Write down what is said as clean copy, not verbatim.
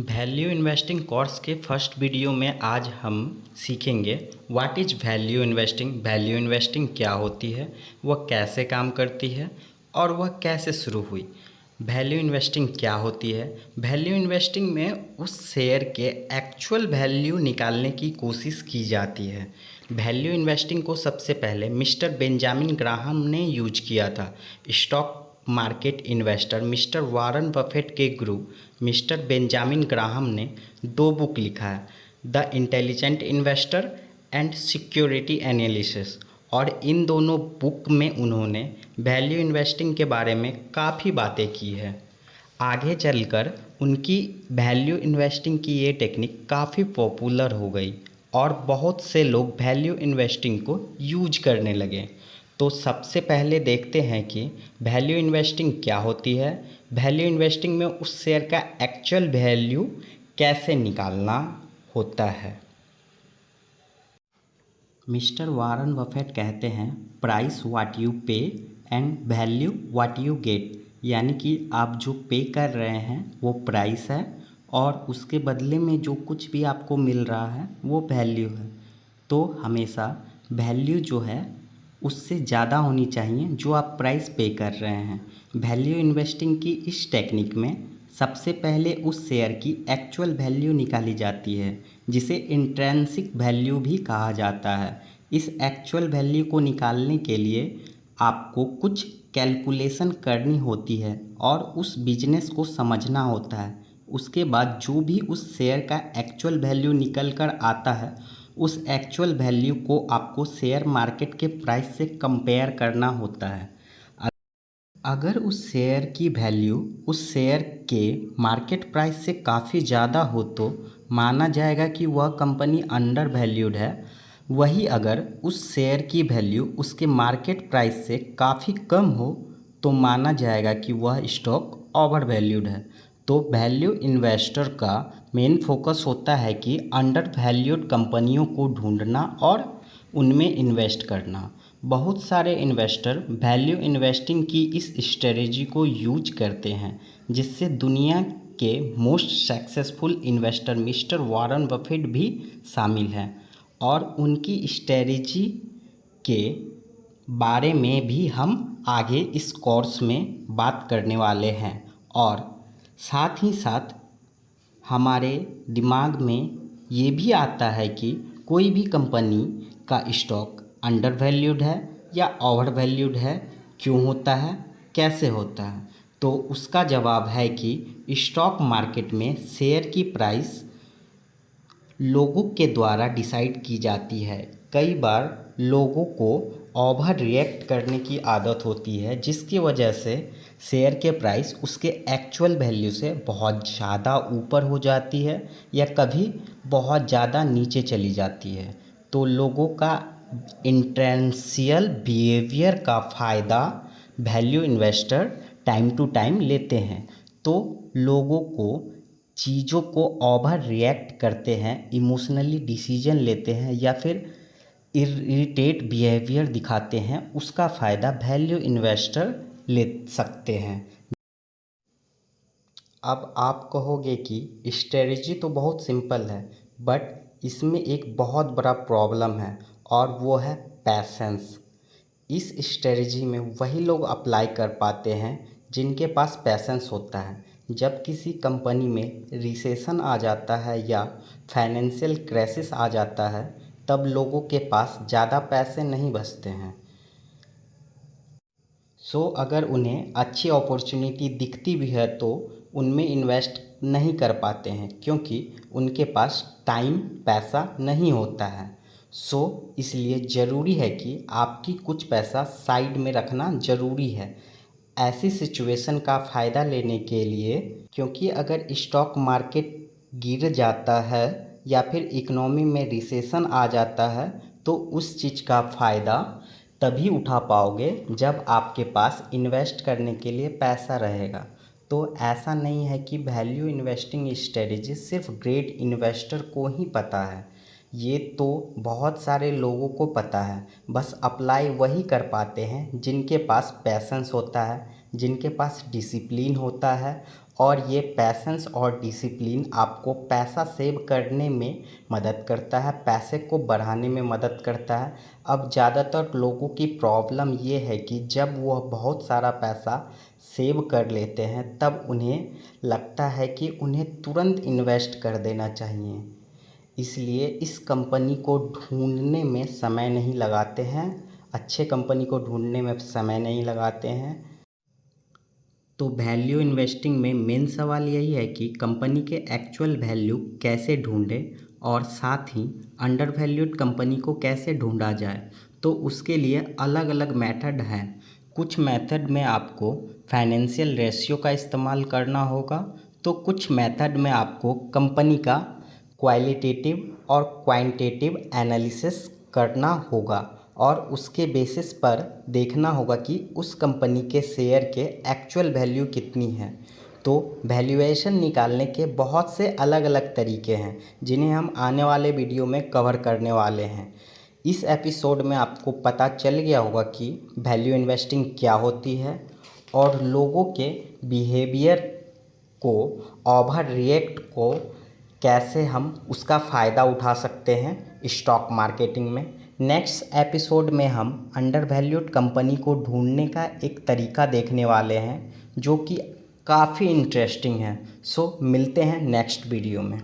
Value investing course के first video में आज हम सीखेंगे what is value investing. Value investing क्या होती है, वह कैसे काम करती है और वह कैसे शुरू हुई। वैल्यू इन्वेस्टिंग क्या होती है? वैल्यू इन्वेस्टिंग में उस शेयर के एक्चुअल वैल्यू निकालने की कोशिश की जाती है। वैल्यू इन्वेस्टिंग को सबसे पहले मिस्टर बेंजामिन ग्राहम ने यूज किया था। Stock market investor mister Warren Buffett के गुरु मिस्टर बेंजामिन ग्राहम ने 2 बुक लिखा है, the intelligent investor and security analysis, और इन दोनों बुक में उन्होंने वैल्यू इन्वेस्टिंग के बारे में काफ़ी बातें की है। आगे चलकर उनकी वैल्यू इन्वेस्टिंग की ये टेक्निक काफ़ी पॉपुलर हो गई और बहुत से लोग वैल्यू इन्वेस्टिंग को यूज करने लगे। तो सबसे पहले देखते हैं कि वैल्यू इन्वेस्टिंग क्या होती है। वैल्यू इन्वेस्टिंग में उस शेयर का एक्चुअल वैल्यू कैसे निकालना होता है। मिस्टर वॉरेन बफेट कहते हैं, प्राइस व्हाट यू पे and value what you get, यानी कि आप जो पे कर रहे हैं वो प्राइस है और उसके बदले में जो कुछ भी आपको मिल रहा है वो वैल्यू है। तो हमेशा वैल्यू जो है उससे ज़्यादा होनी चाहिए जो आप प्राइस पे कर रहे हैं। वैल्यू इन्वेस्टिंग की इस टेक्निक में सबसे पहले उस शेयर की एक्चुअल वैल्यू निकाली जाती है, जिसे इंट्रिंसिक वैल्यू भी कहा जाता है। इस एक्चुअल वैल्यू को निकालने के लिए आपको कुछ कैलकुलेशन करनी होती है और उस बिजनेस को समझना होता है। उसके बाद जो भी उस शेयर का एक्चुअल वैल्यू निकल कर आता है, उस एक्चुअल वैल्यू को आपको शेयर मार्केट के प्राइस से कंपेयर करना होता है। अगर उस शेयर की वैल्यू उस शेयर के मार्केट प्राइस से काफ़ी ज़्यादा हो तो माना जाएगा कि वह कंपनी अंडर वैल्यूड है। वही अगर उस शेयर की वैल्यू उसके मार्केट प्राइस से काफ़ी कम हो तो माना जाएगा कि वह स्टॉक ओवर वैल्यूड है। तो वैल्यू इन्वेस्टर का मेन फोकस होता है कि अंडर वैल्यूड कंपनियों को ढूंढना और उनमें इन्वेस्ट करना। बहुत सारे इन्वेस्टर वैल्यू इन्वेस्टिंग की इस स्ट्रेटजी को यूज करते हैं, जिससे दुनिया के most successful investor mister Warren Buffett भी शामिल हैं और उनकी स्ट्रेटजी के बारे में भी हम आगे इस कोर्स में बात करने वाले हैं। और साथ ही साथ हमारे दिमाग में ये भी आता है कि कोई भी कंपनी का स्टॉक अंडर वैल्यूड है या ओवर वैल्यूड है, क्यों होता है, कैसे होता है। तो उसका जवाब है कि स्टॉक मार्केट में शेयर की प्राइस लोगों के द्वारा डिसाइड की जाती है। कई बार लोगों को ओवर रिएक्ट करने की आदत होती है, जिसकी वजह से शेयर के प्राइस उसके एक्चुअल वैल्यू से बहुत ज़्यादा ऊपर हो जाती है या कभी बहुत ज़्यादा नीचे चली जाती है। तो लोगों का इंटेंशियल बिहेवियर का फ़ायदा value investor time to time लेते हैं। तो लोगों को चीज़ों को ओवर रिएक्ट करते हैं, इमोशनली डिसीजन लेते हैं या फिर इरिटेट बिहेवियर दिखाते हैं, उसका फ़ायदा वैल्यू इन्वेस्टर ले सकते हैं। अब आप कहोगे कि स्ट्रेटजी तो बहुत सिंपल है, बट इसमें एक बहुत बड़ा प्रॉब्लम है और वो है पैसेंस। इस स्ट्रेटजी में वही लोग अप्लाई कर पाते हैं जिनके पास पैसेंस होता है। जब किसी कंपनी में रिसेशन आ जाता है या फाइनेंशियल क्राइसिस आ जाता है, तब लोगों के पास ज़्यादा पैसे नहीं बचते हैं। अगर उन्हें अच्छी अपॉर्चुनिटी दिखती भी है तो उनमें इन्वेस्ट नहीं कर पाते हैं, क्योंकि उनके पास टाइम पैसा नहीं होता है। इसलिए ज़रूरी है कि आपकी कुछ पैसा साइड में रखना ज़रूरी है ऐसी सिचुएशन का फ़ायदा लेने के लिए। क्योंकि अगर स्टॉक मार्केट गिर जाता है या फिर इकोनॉमी में रिसेशन आ जाता है, तो उस चीज़ का फ़ायदा तभी उठा पाओगे जब आपके पास इन्वेस्ट करने के लिए पैसा रहेगा। तो ऐसा नहीं है कि वैल्यू इन्वेस्टिंग स्ट्रेटजी सिर्फ ग्रेट इन्वेस्टर को ही पता है। ये तो बहुत सारे लोगों को पता है, बस अप्लाई वही कर पाते हैं जिनके पास पैशंस होता है, जिनके पास डिसिप्लिन होता है। और ये पैशंस और डिसिप्लिन आपको पैसा सेव करने में मदद करता है, पैसे को बढ़ाने में मदद करता है। अब ज़्यादातर लोगों की प्रॉब्लम ये है कि जब वह बहुत सारा पैसा सेव कर लेते हैं तब उन्हें लगता है कि उन्हें तुरंत इन्वेस्ट कर देना चाहिए, इसलिए इस कंपनी को ढूंढने में समय नहीं लगाते हैं, अच्छे कंपनी को ढूंढने में समय नहीं लगाते हैं। तो वैल्यू इन्वेस्टिंग में मेन सवाल यही है कि कंपनी के एक्चुअल वैल्यू कैसे ढूंढें और साथ ही अंडर वैल्यूड कंपनी को कैसे ढूंढा जाए। तो उसके लिए अलग अलग मेथड हैं। कुछ मेथड में आपको फाइनेंशियल रेशियो का इस्तेमाल करना होगा, तो कुछ मेथड में आपको कंपनी का क्वालिटेटिव और क्वांटिटेटिव एनालिसिस करना होगा और उसके बेसिस पर देखना होगा कि उस कंपनी के शेयर के एक्चुअल वैल्यू कितनी है। तो वैल्यूएशन निकालने के बहुत से अलग अलग तरीके हैं जिन्हें हम आने वाले वीडियो में कवर करने वाले हैं। इस एपिसोड में आपको पता चल गया होगा कि वैल्यू इन्वेस्टिंग क्या होती है और लोगों के बिहेवियर को, ओवर रिएक्ट को कैसे हम उसका फ़ायदा उठा सकते हैं स्टॉक मार्केटिंग में। नेक्स्ट एपिसोड में हम अंडर वैल्यूड कंपनी को ढूंढने का एक तरीका देखने वाले हैं जो कि काफ़ी इंटरेस्टिंग है। सो मिलते हैं नेक्स्ट वीडियो में।